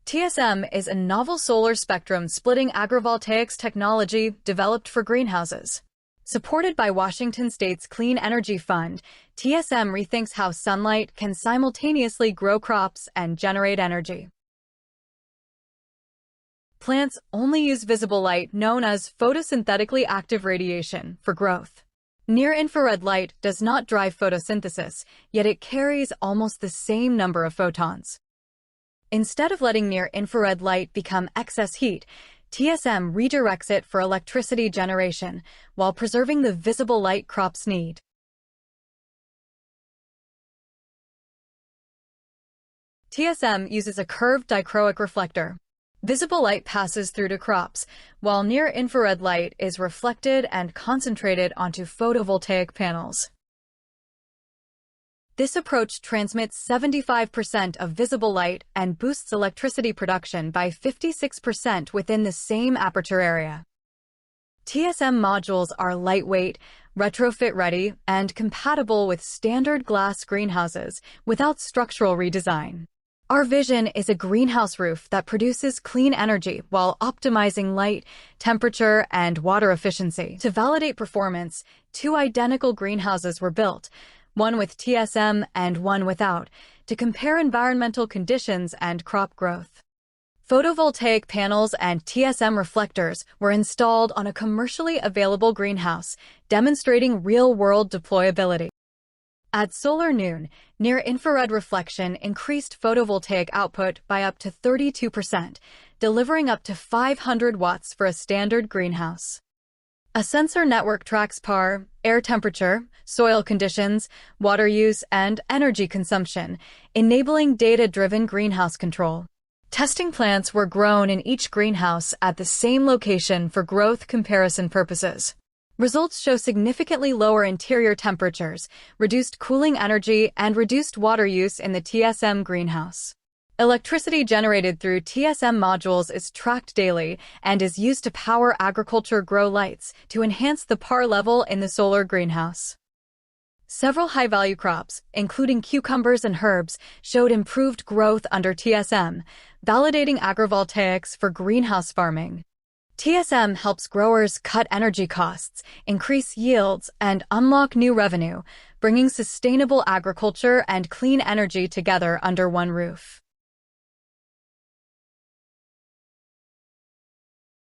TSM is a novel solar spectrum splitting agrivoltaics technology developed for greenhouses. Supported by Washington State's Clean Energy Fund, TSM rethinks how sunlight can simultaneously grow crops and generate energy. Plants only use visible light known as photosynthetically active radiation for growth. Near-infrared light does not drive photosynthesis, yet it carries almost the same number of photons. Instead of letting near-infrared light become excess heat, TSM redirects it for electricity generation while preserving the visible light crops need. TSM uses a curved dichroic reflector. Visible light passes through to crops, while near-infrared light is reflected and concentrated onto photovoltaic panels. This approach transmits 75% of visible light and boosts electricity production by 56% within the same aperture area. TSM modules are lightweight, retrofit-ready, and compatible with standard glass greenhouses without structural redesign. Our vision is a greenhouse roof that produces clean energy while optimizing light, temperature, and water efficiency. To validate performance, two identical greenhouses were built, one with TSM and one without, to compare environmental conditions and crop growth. Photovoltaic panels and TSM reflectors were installed on a commercially available greenhouse, demonstrating real-world deployability. At solar noon, near-infrared reflection increased photovoltaic output by up to 32%, delivering up to 500 watts for a standard greenhouse. A sensor network tracks PAR, air temperature, soil conditions, water use, and energy consumption, enabling data-driven greenhouse control. Testing plants were grown in each greenhouse at the same location for growth comparison purposes. Results show significantly lower interior temperatures, reduced cooling energy, and reduced water use in the TSM greenhouse. Electricity generated through TSM modules is tracked daily and is used to power agriculture grow lights to enhance the PAR level in the solar greenhouse. Several high-value crops, including cucumbers and herbs, showed improved growth under TSM, validating agrivoltaics for greenhouse farming. TSM helps growers cut energy costs, increase yields, and unlock new revenue, bringing sustainable agriculture and clean energy together under one roof.